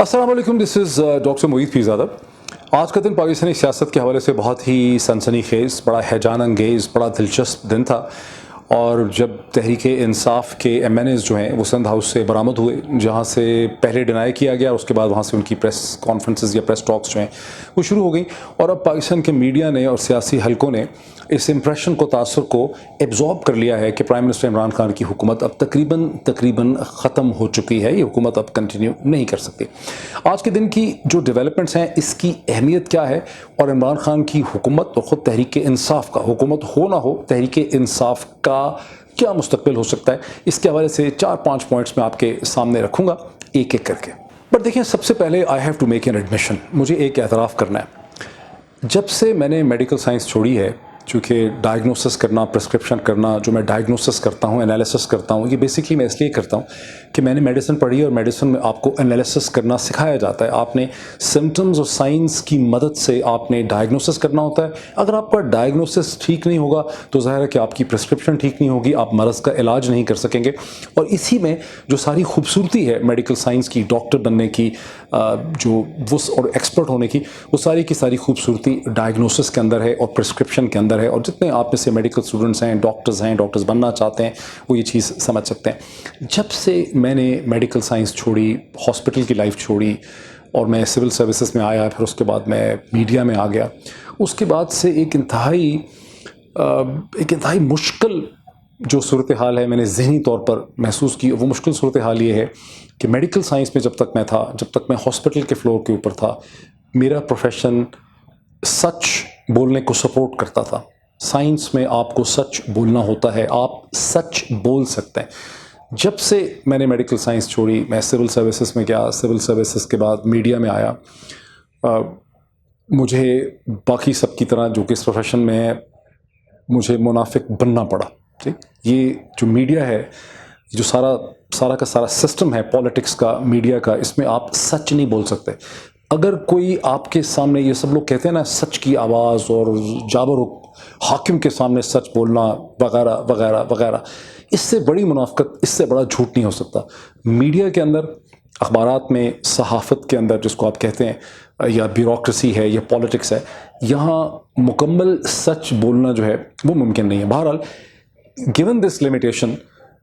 अस्सलाम वालेकुम, this is doctor Moid Pirzada. आज का दिन पाकिस्तानी सियासत के हवाले से बहुत ही सनसनीखेज़, बड़ा हैजान अंगेज़, बड़ा दिलचस्प दिन था। और जब तहरीक इंसाफ के MNAs जो हैं वो सिंध हाउस से बरामद हुए, जहाँ से पहले डिनाई किया गया और उसके बाद वहाँ से उनकी प्रेस कॉन्फ्रेंसेस या प्रेस टॉक्स जो हैं वो शुरू हो गई। और अब पाकिस्तान के मीडिया ने और सियासी हलकों ने इस इम्प्रेशन को, तासुर को एब्जॉर्ब कर लिया है कि प्राइम मिनिस्टर इमरान खान की हुकूमत अब तकरीबन ख़त्म हो चुकी है, ये हुकूमत अब कंटिन्यू नहीं कर सकती। आज के दिन की जो डेवलपमेंट्स हैं, इसकी अहमियत क्या है और इमरान खान की हुकूमत और ख़ुद तहरीक इंसाफ का, हुकूमत हो ना हो तहरीक इंसाफ का क्या मुस्तकबिल हो सकता है, इसके हवाले से 4-5 पॉइंट्स मैं आपके सामने रखूँगा एक एक करके। बट देखिए, सबसे पहले I have to make an admission, मुझे एक एतराफ़ करना है। जब से मैंने मेडिकल साइंस छोड़ी है, चूँकि डायग्नोसिस करना, प्रिस्क्रिप्शन करना, जो मैं डायग्नोसिस करता हूँ, एनालिसिस करता हूँ, ये बेसिकली मैं इसलिए करता हूँ कि मैंने मेडिसिन पढ़ी है और मेडिसिन में आपको एनालिसिस करना सिखाया जाता है। आपने सिम्टम्स और साइंस की मदद से आपने डायग्नोसिस करना होता है। अगर आपका डायग्नोसिस ठीक नहीं होगा तो ज़ाहिर है कि आपकी प्रिस्क्रिप्शन ठीक नहीं होगी, आप मरज़ का इलाज नहीं कर सकेंगे। और इसी में जो सारी खूबसूरती है मेडिकल साइंस की, डॉक्टर बनने की, जो वुस और एक्सपर्ट होने की, वो सारी की सारी खूबसूरती डायग्नोसिस के अंदर है और प्रिस्क्रिप्शन के अंदर है। और जितने आप में से मेडिकल स्टूडेंट्स हैं, डॉक्टर्स बनना चाहते हैं, वो ये चीज़ समझ सकते हैं। जब से मैंने मेडिकल साइंस छोड़ी, हॉस्पिटल की लाइफ छोड़ी और मैं सिविल सर्विसेज में आया, फिर उसके बाद मैं मीडिया में आ गया, उसके बाद से एक इंतहाई मुश्किल जो सूरत हाल है मैंने ज़हनी तौर पर महसूस की। वो मुश्किल सूरत हाल ये है कि मेडिकल साइंस में जब तक मैं था, जब तक मैं हॉस्पिटल के फ्लोर के ऊपर था, मेरा प्रोफेशन सच बोलने को सपोर्ट करता था। साइंस में आपको सच बोलना होता है, आप सच बोल सकते हैं। जब से मैंने मेडिकल साइंस छोड़ी, मैं सिविल सर्विसेज में गया, सिविल सर्विसेज के बाद मीडिया में आया, मुझे बाकी सब की तरह जो कि इस प्रोफेशन में है, मुझे मुनाफिक बनना पड़ा। ठीक, ये जो मीडिया है, जो सारा का सारा सिस्टम है पॉलिटिक्स का, मीडिया का, इसमें आप सच नहीं बोल सकते। अगर कोई आपके सामने, ये सब लोग कहते हैं ना, सच की आवाज़ और जाबर हाकिम के सामने सच बोलना वगैरह वगैरह वगैरह, इससे बड़ी मुनाफिकत, इससे बड़ा झूठ नहीं हो सकता। मीडिया के अंदर, अखबारात में, सहाफ़त के अंदर, जिसको आप कहते हैं, या ब्यूरोक्रेसी है या पॉलिटिक्स है, यहाँ मुकम्मल सच बोलना जो है वो मुमकिन नहीं है। बहरहाल, गिवन दिस लिमिटेशन,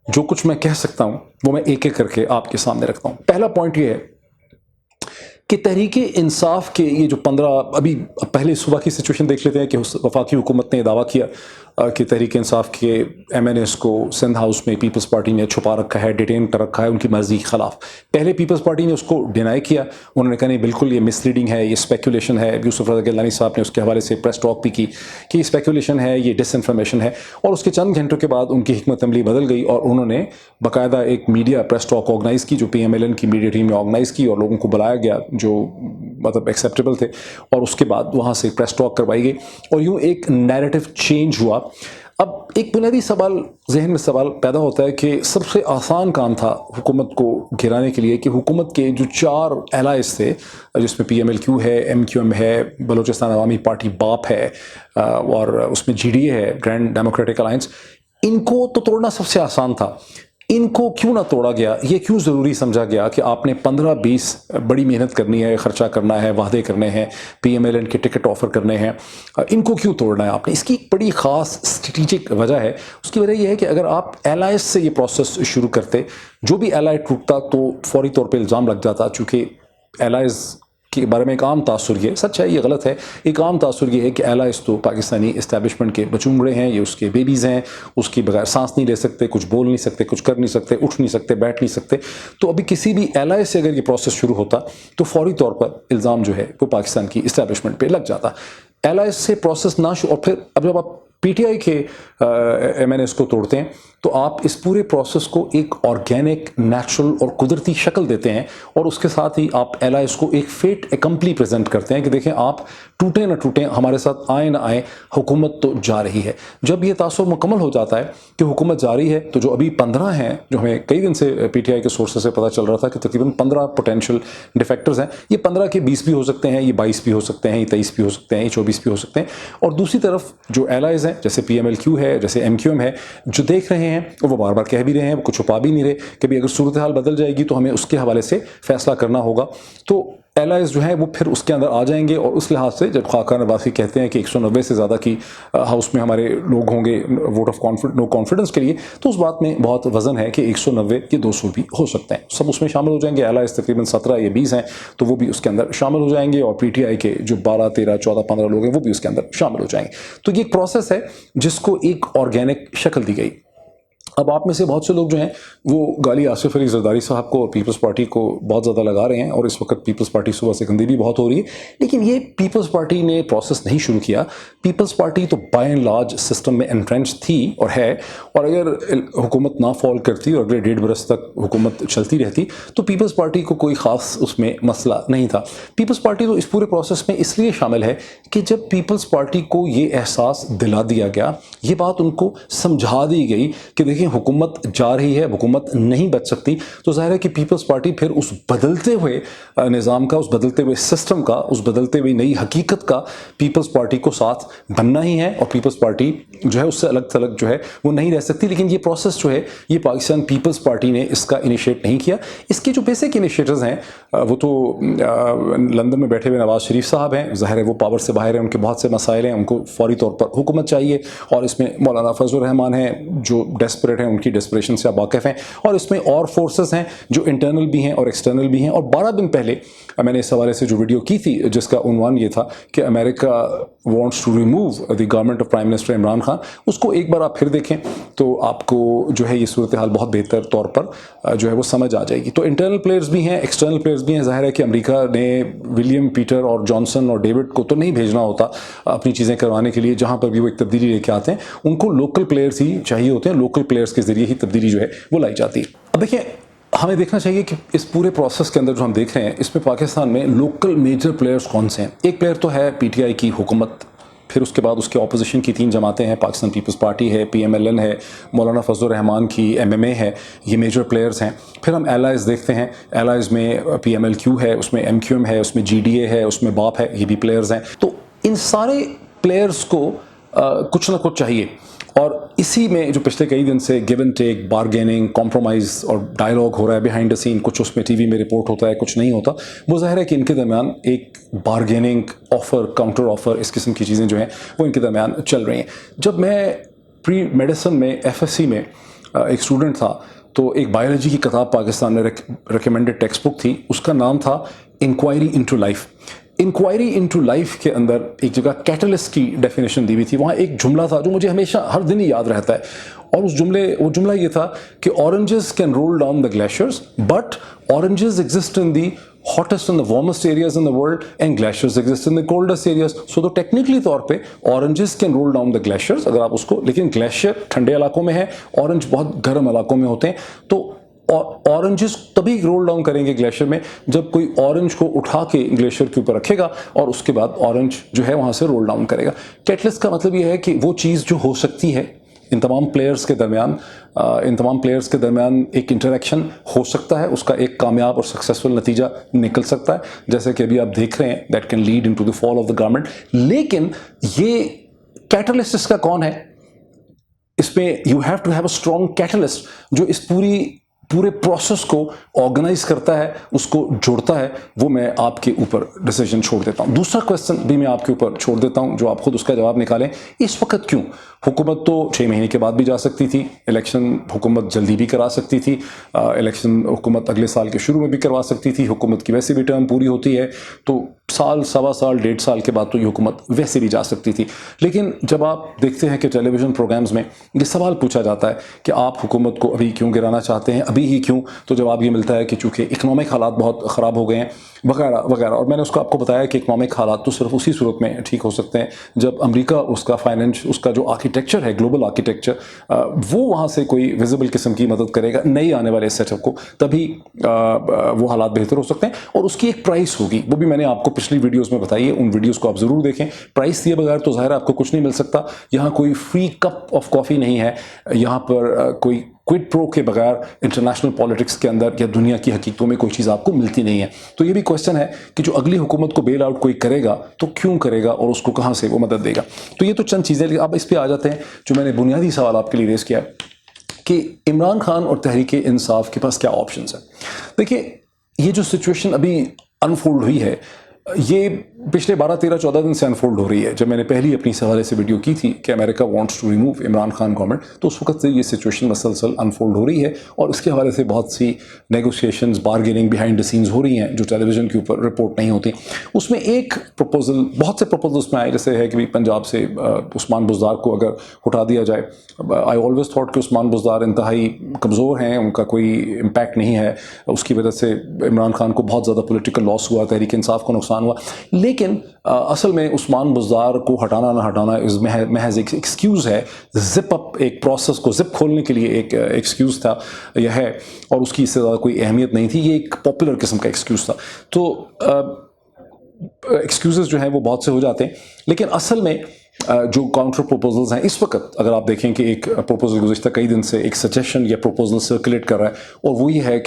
जो कुछ मैं कह सकता हूँ वो मैं एक एक करके आपके सामने रखता हूँ। पहला पॉइंट ये है कि तहरीक इंसाफ के ये जो 15, अभी पहले सुबह की सिचुएशन देख लेते हैं कि वफाकी हुकूमत ने दावा किया कि तहरीक इंसाफ के MNAs को सिंध हाउस में पीपल्स पार्टी ने छुपा रखा है, डिटेन कर रखा है उनकी मर्ज़ी के ख़िलाफ़। पहले पीपल्स पार्टी ने उसको डिनाई किया, उन्होंने कहा नहीं, बिल्कुल ये मिसलीडिंग है, ये स्पेकुलेशन है। यूसुफ रज़ा गिलानी साहब ने उसके हवाले से प्रेस टॉक भी की कि ये स्पेकुलेशन है, ये डिसइंफॉर्मेशन है। और उसके चंद घंटों के बाद उनकी हिकमत अमली बदल गई और उन्होंने बाकायदा एक मीडिया प्रेस टॉक ऑर्गेनाइज़ की, जो PMLN की मीडिया टीम ने ऑर्गेनाइज़ की, और लोगों को बुलाया गया जो मतलब एक्सेप्टेबल थे, और उसके बाद वहाँ से प्रेस टॉक करवाई गई और यूँ एक नैरेटिव चेंज हुआ। अब एक बुनियादी सवाल जहन में सवाल पैदा होता है कि सबसे आसान काम था हुकूमत को गिराने के लिए कि हुकूमत के जो 4 एलाइज थे, जिसमें PMLQ है, MQM है, बलूचिस्तान अवामी पार्टी BAP है, और उसमें GDA है, ग्रैंड डेमोक्रेटिक अलायंस, इनको तो तोड़ना सबसे आसान था। इनको क्यों ना तोड़ा गया, ये क्यों ज़रूरी समझा गया कि आपने 15-20 बड़ी मेहनत करनी है, ख़र्चा करना है, वादे करने हैं, PMLN के टिकट ऑफ़र करने हैं, इनको क्यों तोड़ना है आपने? इसकी एक बड़ी ख़ास स्ट्रेटिजिक वजह है। उसकी वजह यह है कि अगर आप एलाइज से ये प्रोसेस शुरू करते, जो भी एलाई टूटता तो फौरी तौर पर इल्ज़ाम लग जाता, चूँकि एलाइज के बारे में एक आम तासुर, ये सच है, ये गलत है, एक आम तासुर ये है कि एलाइज तो पाकिस्तानी इस्टेब्लिशमेंट के बचूंगड़े हैं, ये उसके बेबीज़ हैं, उसकी बगैर सांस नहीं ले सकते, कुछ बोल नहीं सकते, कुछ कर नहीं सकते, उठ नहीं सकते, बैठ नहीं सकते। तो अभी किसी भी एलाइज से अगर ये प्रोसेस शुरू होता तो फौरी तौर पर इल्ज़ाम जो है वो पाकिस्तान की इस्टेब्लिशमेंट पर लग जाता। एलाइज से प्रोसेस ना और फिर अब जब आप PTI के MNAs को तोड़ते हैं तो आप इस पूरे प्रोसेस को एक ऑर्गेनिक, नेचुरल और कुदरती शक्ल देते हैं, और उसके साथ ही आप एलाइज को एक फेट एकम्पली प्रेजेंट करते हैं कि देखें, आप ٹوٹے نہ ٹوٹیں، ہمارے ساتھ آئیں نہ آئیں، حکومت تو جا رہی ہے۔ جب یہ تاثر مکمل ہو جاتا ہے کہ حکومت جاری ہے، تو جو ابھی 15 ہیں، جو ہمیں کئی دن سے پی ٹی آئی کے سورسز سے پتہ چل رہا تھا کہ تقریباً 15 پوٹینشیل ڈیفیکٹرز ہیں، یہ 15 کے 20 بھی ہو سکتے ہیں، یہ 22 بھی ہو سکتے ہیں، یہ 23 بھی ہو سکتے ہیں، یہ 24 بھی ہو سکتے ہیں۔ اور دوسری طرف جو ایلائز ہیں، جیسے پی ایم ایل کیو ہے، جیسے ایم کیو ایم ہے، جو دیکھ رہے ہیں، وہ بار بار کہہ بھی رہے ہیں، وہ کچھ چھپا بھی نہیں رہے کہ بھی اگر صورتحال بدل جائے گی تو ہمیں اس کے حوالے سے فیصلہ کرنا ہوگا۔ تو ایلائز جو ہیں وہ پھر اس کے اندر آ جائیں گے، اور اس لحاظ سے جب خاقان عباسی کہتے ہیں کہ 190 سے زیادہ کی ہاؤس میں ہمارے لوگ ہوں گے ووٹ آف نو کانفیڈنس کے لیے، تو اس بات میں بہت وزن ہے کہ 190 کے 200 بھی ہو سکتے ہیں، سب اس میں شامل ہو جائیں گے۔ ایلائز تقریباً 17 یا 20 ہیں، تو وہ بھی اس کے اندر شامل ہو جائیں گے، اور پی ٹی آئی کے جو 12 13 14 15 لوگ ہیں وہ بھی اس کے اندر شامل ہو جائیں گے۔ تو یہ ایک پروسیس ہے جس کو ایک آرگینک شکل دی گئی۔ اب آپ میں سے بہت سے لوگ جو ہیں وہ گالی آصف علی زرداری صاحب کو اور پیپلز پارٹی کو بہت زیادہ لگا رہے ہیں، اور اس وقت پیپلز پارٹی صبح سے گندی بھی بہت ہو رہی ہے، لیکن یہ پیپلز پارٹی نے پروسیس نہیں شروع کیا۔ پیپلز پارٹی تو بائی اینڈ لارج سسٹم میں انٹرینچ تھی اور ہے، اور اگر حکومت نہ فال کرتی اور اگلے 1.5 برس تک حکومت چلتی رہتی تو پیپلز پارٹی کو کوئی خاص اس میں مسئلہ نہیں تھا۔ پیپلز پارٹی تو اس پورے پروسیس میں اس لیے شامل ہے کہ جب پیپلز پارٹی کو یہ احساس دلا دیا گیا، یہ بات ان کو سمجھا دی گئی کہ دیکھیں حکومت جا رہی ہے، حکومت نہیں بچ سکتی، تو ظاہر ہے کہ پیپلز پارٹی پھر اس بدلتے ہوئے نظام کا، اس بدلتے ہوئے سسٹم کا، اس بدلتے ہوئے نئی حقیقت کا پیپلز پارٹی کو ساتھ بننا ہی ہے، اور پیپلز پارٹی جو ہے اس سے الگ تھلگ جو ہے وہ نہیں رہ سکتی۔ لیکن یہ پروسیس جو ہے یہ پاکستان پیپلز پارٹی نے اس کا انیشیٹ نہیں کیا۔ اس کے جو بیسک انیشیٹرز ہیں وہ تو لندن میں بیٹھے ہوئے نواز شریف صاحب ہیں، ظاہر ہے وہ پاور سے باہر ہیں، ان کے بہت سے مسائل ہیں، ان کو فوری طور پر حکومت چاہیے، اور اس میں مولانا فضل الرحمان ہیں جو ڈیسپریٹ ہیں، ان کی ڈیسپریشن سے آپ واقف ہیں، اور اس میں اور فورسز ہیں جو انٹرنل بھی ہیں اور ایکسٹرنل بھی ہیں۔ اور 12 دن پہلے میں نے اس حوالے سے جو ویڈیو کی تھی جس کا عنوان یہ تھا کہ America wants to remove the government of prime minister Imran Khan, اس کو ایک بار آپ پھر دیکھیں تو آپ کو جو ہے یہ صورتحال بہت بہتر طور پر جو ہے وہ سمجھ آ جائے گی۔ تو انٹرنل پلیئرز بھی ہیں، ایکسٹرنل پلیئرز بھی ہیں۔ ظاہر ہے کہ امریکہ نے ولیم پیٹر اور جانسن اور ڈیوڈ کو تو نہیں بھیجنا ہوتا اپنی چیزیں کروانے کے لیے، جہاں پر بھی وہ ایک تبدیلی لے کے آتے ہیں ان کو لوکل پلیئرز ہی چاہیے ہوتے ہیں، لوکل پلیئرز کے ذریعے ہی تبدیلی جو ہے وہ لائی جاتی ہے۔ اب دیکھیں ہمیں دیکھنا چاہیے کہ اس پورے پروسیس کے اندر جو ہم دیکھ رہے ہیں اس میں پاکستان میں لوکل میجر پلیئرز کون سے ہیں۔ ایک پلیئر تو ہے پی ٹی آئی کی حکومت، پھر اس کے بعد اس کے اپوزیشن کی 3 جماعتیں ہیں، پاکستان پیپلز پارٹی ہے، پی ایم ایل این ہے، مولانا فضل الرحمان کی ایم ایم اے ہے، یہ میجر پلیئرز ہیں۔ پھر ہم ایلائز دیکھتے ہیں، ایلائز میں پی ایم ایل کیو ہے، اس میں ایم کیو ایم ہے، اس میں جی ڈی اے ہے، اس میں باپ ہے، یہ بھی پلیئرز ہیں۔ تو ان سارے پلیئرز کو کچھ نہ کچھ چاہیے، اور اسی میں جو پچھلے کئی دن سے give and take, bargaining, compromise اور ڈائلاگ ہو رہا ہے بیہائنڈ دا سین، کچھ اس میں ٹی وی میں رپورٹ ہوتا ہے، کچھ نہیں ہوتا، وہ ظاہر ہے کہ ان کے درمیان ایک بارگیننگ، آفر، کاؤنٹر آفر، اس قسم کی چیزیں جو ہیں وہ ان کے درمیان چل رہی ہیں۔ جب میں پری میڈیسن میں ایف ایس سی میں ایک اسٹوڈنٹ تھا تو ایک بایولوجی کی کتاب پاکستان میں ریکمینڈڈ ٹیکسٹ بک تھی، اس کا نام تھا inquiry into life. Inquiry into life کے اندر ایک جگہ کیٹلسٹ کی ڈیفینیشن دی ہوئی تھی، وہاں ایک جملہ تھا جو مجھے ہمیشہ ہر دن ہی یاد رہتا ہے، اور وہ جملہ یہ تھا کہ oranges can roll down the glaciers but oranges exist in the hottest and the warmest areas in the world and glaciers exist in the coldest areas. So تو ٹیکنیکلی طور پہ oranges can roll down the glaciers اگر آپ اس کو، لیکن glacier ٹھنڈے علاقوں میں ہے، اورنج بہت گرم علاقوں میں ہوتے ہیں، تو اورنجز تبھی رول ڈاؤن کریں گے گلیشیئر میں جب کوئی اورنج کو اٹھا کے گلیشیئر کے اوپر رکھے گا اور اس کے بعد اورنج جو ہے وہاں سے رول ڈاؤن کرے گا۔ کیٹلسٹ کا مطلب یہ ہے کہ وہ چیز جو ہو سکتی ہے ان تمام پلیئرز کے درمیان ایک انٹریکشن ہو سکتا ہے، اس کا ایک کامیاب اور سکسیسفل نتیجہ نکل سکتا ہے، جیسے کہ ابھی آپ دیکھ رہے ہیں that can lead into the fall of the government. لیکن یہ کیٹلسٹ اس کا کون ہے؟ اس میں you have to have a strong catalyst جو اس پورے پروسیس کو آرگنائز کرتا ہے، اس کو جوڑتا ہے، وہ میں آپ کے اوپر ڈیسیجن چھوڑ دیتا ہوں۔ دوسرا کویسچن بھی میں آپ کے اوپر چھوڑ دیتا ہوں جو آپ خود اس کا جواب نکالیں، اس وقت کیوں؟ حکومت تو 6 مہینے کے بعد بھی جا سکتی تھی، الیکشن حکومت جلدی بھی کرا سکتی تھی، الیکشن حکومت اگلے سال کے شروع میں بھی کروا سکتی تھی، حکومت کی ویسے بھی ٹرم پوری ہوتی ہے تو سال، سوا سال، 1.5 سال کے بعد تو یہ حکومت ویسے بھی جا سکتی تھی۔ لیکن جب آپ دیکھتے ہیں کہ ٹیلی ویژن پروگرامز میں یہ سوال پوچھا جاتا ہے کہ آپ حکومت کو ابھی کیوں گرانا چاہتے ہیں، ابھی अभी ही क्यों, तो जवाब ये मिलता है कि चूँकि इकनॉमिक हालात बहुत ख़राब हो गए हैं वगैरह वगैरह। और मैंने उसको आपको बताया कि इकनॉमिक हालात तो सिर्फ उसी सूरत में ठीक हो सकते हैं जब अमेरिका उसका फाइनेंस, उसका जो आर्किटेक्चर है, ग्लोबल आर्किटेक्चर, वो वहाँ से कोई विजिबल किस्म की मदद करेगा नई आने वाले सेटअप को, तभी वो हालात बेहतर हो सकते हैं। और उसकी एक प्राइस होगी, वो भी मैंने आपको पिछली वीडियोज़ में बताई है, उन वीडियोज़ को आप ज़रूर देखें। प्राइस दिए बगैर तो ज़ाहिर है आपको कुछ नहीं मिल सकता। यहाँ कोई फ्री कप ऑफ कॉफ़ी नहीं है, यहाँ पर कोई क्विड प्रो के बगैर इंटरनेशनल पॉलिटिक्स के अंदर या दुनिया की हकीकतों में कोई चीज़ आपको मिलती नहीं है। तो ये भी क्वेश्चन है कि जो अगली हुकूमत को बेल आउट कोई करेगा तो क्यों करेगा और उसको कहाँ से वो मदद देगा। तो ये तो चंद चीज़ें। अब इस पर आ जाते हैं जो मैंने बुनियादी सवाल आपके लिए रेज़ किया कि इमरान खान और तहरीक इंसाफ के पास क्या ऑप्शंस हैं। देखिए, ये जो सिचुएशन अभी अनफोल्ड हुई है, ये पिछले 12, 13, 14 दिन से अनफोल्ड हो रही है। जब मैंने पहली अपनी इस हवाले से वीडियो की थी कि America wants to remove Imran Khan government, तो उस वक्त से ये सिचुएशन मसलसल अनफोल्ड हो रही है और इसके हवाले से बहुत सी negotiations, bargaining behind the scenes हो रही हैं जो टेलीविजन के ऊपर रिपोर्ट नहीं होती। उसमें एक प्रपोजल, बहुत से प्रपोजल्स में आए, जैसे है कि भाई पंजाब से उस्मान बुज़दार को अगर उठा दिया जाए। आई ऑलवेज थॉट कि उस्मान बुज़दार इंतहाई कमज़ोर हैं, उनका कोई इम्पैक्ट नहीं है, उसकी वजह से इमरान खान को बहुत ज़्यादा पोलिटिकल लॉस हुआ, तहरीक इंसाफ को नुकसान हुआ। लेकिन असल में उस्मान बुज़दार को हटाना ना हटाना महज एक एक्सक्यूज़ है, जिप अप, एक प्रोसेस को जिप खोलने के लिए एक एक्सक्यूज़ था यह है, और उसकी इससे ज़्यादा कोई अहमियत नहीं थी। ये एक पॉपुलर किस्म का एक्सक्यूज़ था। तो एक्सक्यूज़ जो हैं वो बहुत से हो जाते हैं, लेकिन असल में जो काउंटर प्रोपोजल्स हैं इस वक्त, अगर आप देखें कि एक प्रोपोजल गुज़िश्ता कई दिन से एक सजेशन या प्रोपोजल सर्कुलेट कर रहा है, और वो ये है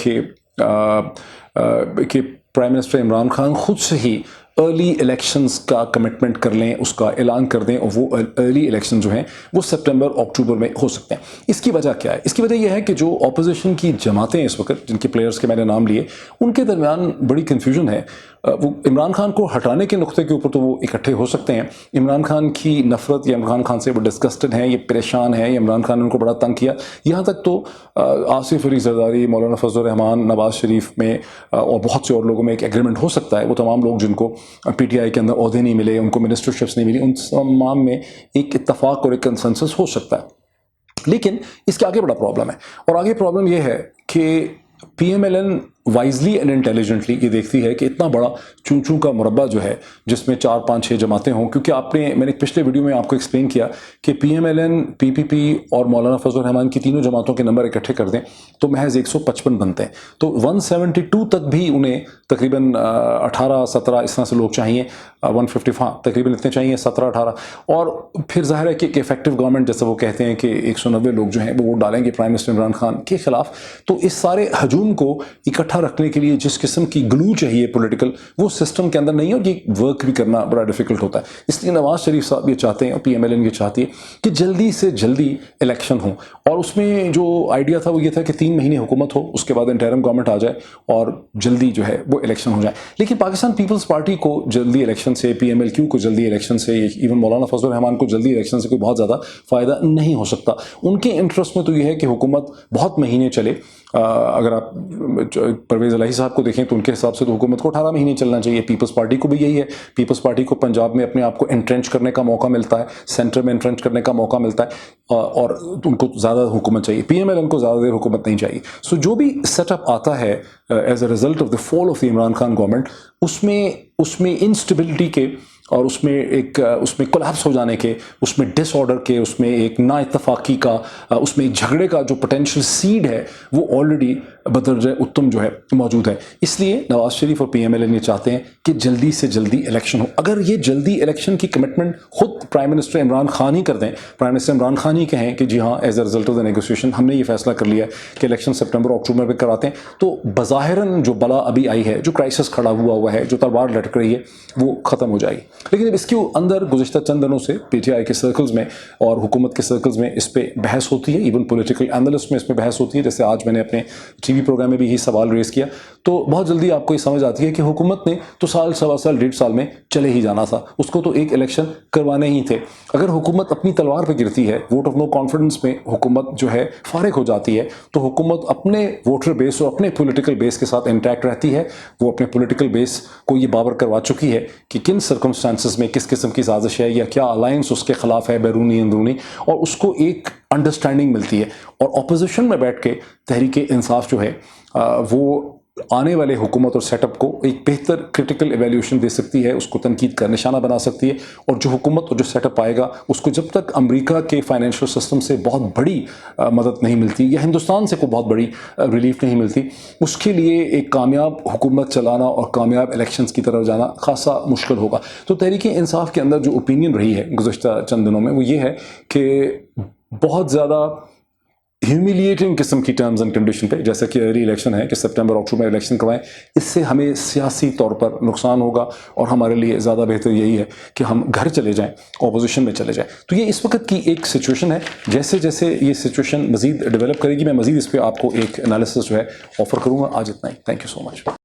कि प्राइम मिनिस्टर इमरान खान खुद से ही अर्ली इलेक्शंस का कमिटमेंट कर लें, उसका ऐलान कर दें, और वो अर्ली इलेक्शन जो हैं वो सितंबर अक्टूबर में हो सकते हैं। इसकी वजह क्या है? इसकी वजह यह है कि जो ऑपोजिशन की जमातें इस वक्त, जिनके प्लेयर्स के मैंने नाम लिए, उनके दरमियान बड़ी कन्फ्यूजन है। वो इमरान खान को हटाने के नुक्ते के ऊपर तो वो इकट्ठे हो सकते हैं। इमरान खान की नफ़रत या इमरान खान से वो डिस्गस्टेड हैं, ये परेशान हैं, इमरान खान ने उनको बड़ा तंग किया। यहाँ तक तो आसिफ अली जरदारी, मौलाना फजल रहमान, नवाज शरीफ में और बहुत से और लोगों में एक एग्रीमेंट हो सकता है। वो तमाम लोग जिनको पीटीआई के अंदर ओहदे नहीं मिले, उनको मिनिस्टरशिप्स नहीं मिली, उन तमाम में एक इत्तफाक और एक कंसेंसस हो सकता है। लेकिन इसके आगे बड़ा प्रॉब्लम है, और आगे प्रॉब्लम यह है कि PMLN वाइजली एंड इंटेलिजेंटली ये देखती है कि इतना बड़ा चूं का मुरब्बा जो है, जिसमें 4, 5, 6 जमातें हों, क्योंकि मैंने पिछले वीडियो में आपको एक्सप्लेन किया कि PMLN, PPP और मौलाना फजल रहमान की तीनों जमातों के नंबर इकट्ठे कर दें तो महज 155 बनते हैं। तो 172 तक भी उन्हें तकरीबन 18, 17 इस तरह से लोग चाहिए, 150, हाँ तकरीबन इतने चाहिए, 17, 18। और फिर जाहिर है कि एक इफेक्टिव गवर्नमेंट, जैसे वो कहते हैं कि 190 लोग जो हैं वो वोट डालेंगे प्राइम मिनिस्टर इमरान खान के खिलाफ। तो इस सारे हजूम को इकट्ठा रखने के लिए जिस किस्म की ग्लू चाहिए पॉलिटिकल, वो सिस्टम के अंदर नहीं है, और ये वर्क भी करना बड़ा डिफिकल्ट होता है। इसलिए नवाज शरीफ साहब ये चाहते हैं और PMLN ये चाहती है कि जल्दी से जल्दी इलेक्शन हो। और उसमें जो आइडिया था वो ये था कि 3 महीने हुकूमत हो, उसके बाद इंटरिम गवर्नमेंट आ जाए और जल्दी जो है वो इलेक्शन हो जाए। लेकिन पाकिस्तान पीपल्स पार्टी को जल्दी इलेक्शन से, PMLQ को जल्दी इलेक्शन से, इवन मौलाना फजल रहमान को जल्दी इलेक्शन से कोई बहुत ज़्यादा फ़ायदा नहीं हो सकता। उनके इंटरेस्ट में तो ये है कि हुकूमत बहुत महीने चले। अगर आप परवेज़ इलाही साहब को देखें तो उनके हिसाब से तो हुकूमत को 18 महीने चलना चाहिए। पीपल्स पार्टी को भी यही है। पीपल्स पार्टी को पंजाब में अपने आप को एंट्रेंच करने का मौका मिलता है, सेंटर में एंट्रेंच करने का मौका मिलता है, और उनको ज़्यादा हुकूमत चाहिए। PMLN को ज़्यादा देर हुकूमत नहीं चाहिए। सो जो भी सेटअप आता है as a result of the fall of the Imran Khan government, उसमें इंस्टेबिलिटी के और उसमें कोलैप्स हो जाने के, उसमें डिसऑर्डर के, उसमें एक ना इत्तफाकी का, उसमें एक झगड़े का जो पोटेंशियल सीड है वो ऑलरेडी बदरजे उत्तम जो है मौजूद है। इसलिए नवाज शरीफ और PMLN ये चाहते हैं कि जल्दी से जल्दी इलेक्शन हो। अगर ये जल्दी इलेक्शन की कमिटमेंट खुद प्राइम मिनिस्टर इमरान खान ही कर दें, प्राइम मिनिस्टर इमरान खान ही कहें कि जी हाँ, as a result of the negotiation हमने ये फैसला कर लिया है कि इलेक्शन सितंबर अक्टूबर में कराते हैं, तो बज़ाहिरन जो बला अभी आई है, जो क्राइसिस खड़ा हुआ है, जो तलवार लटक रही है, वो ख़त्म हो जाएगी। लेकिन अब इसके अंदर गुज़िश्ता चंद दिनों से PTI के सर्कल्स में और हुकूमत के सर्कल्स में इस पर बहस होती है, इवन पॉलिटिकल एनालिस्ट में इस पर बहस होती है। जैसे आज मैंने अपने TV प्रोग्राम में भी यही सवाल रेज़ किया, तो बहुत जल्दी आपको ये समझ आती है कि हुकूमत ने तो साल, सवा साल, 1.5 साल में चले ही जाना था, उसको तो एक इलेक्शन करवाने ही थे। अगर हुकूमत अपनी तलवार पर गिरती है, वोट ऑफ नो कॉन्फिडेंस में हुकूमत जो है फारिग हो जाती है, तो हुकूमत अपने वोटर बेस और अपने पॉलिटिकल बेस के साथ इंटैक्ट रहती है। वो अपने पॉलिटिकल बेस को ये बावर करवा चुकी है कि किन सर्कमस्टांसेस سرکمسٹانسز میں کس قسم کی سازش ہے یا کیا الائنس اس کے خلاف ہے بیرونی اندرونی، اور اس کو ایک انڈرسٹینڈنگ ملتی ہے، اور اپوزیشن میں بیٹھ کے تحریک انصاف جو ہے وہ آنے والے حکومت اور سیٹ اپ کو ایک بہتر کرٹیکل ایویلیوشن دے سکتی ہے، اس کو تنقید کا نشانہ بنا سکتی ہے، اور جو حکومت اور جو سیٹ اپ آئے گا اس کو جب تک امریکہ کے فائنینشیل سسٹم سے بہت بڑی مدد نہیں ملتی یا ہندوستان سے کوئی بہت بڑی ریلیف نہیں ملتی، اس کے لیے ایک کامیاب حکومت چلانا اور کامیاب الیکشنز کی طرف جانا خاصا مشکل ہوگا۔ تو تحریک انصاف کے اندر جو اوپینین رہی ہے گزشتہ چند دنوں میں وہ یہ ہے کہ بہت زیادہ ہیومیلیٹنگ قسم کی ٹرمز اینڈ کنڈیشن پہ، جیسا کہ ری الیکشن ہے کہ سپٹمبر اکتوبر میں الیکشن کروائیں، اس سے ہمیں سیاسی طور پر نقصان ہوگا، اور ہمارے لیے زیادہ بہتر یہی ہے کہ ہم گھر چلے جائیں، اپوزیشن میں چلے جائیں۔ تو یہ اس وقت کی ایک سچویشن ہے، جیسے جیسے یہ سچویشن مزید ڈیولپ کرے گی میں مزید اس پہ آپ کو ایک انالیسس جو ہے آفر کروں گا۔ آج اتنا ہی، تھینک یو سو مچ۔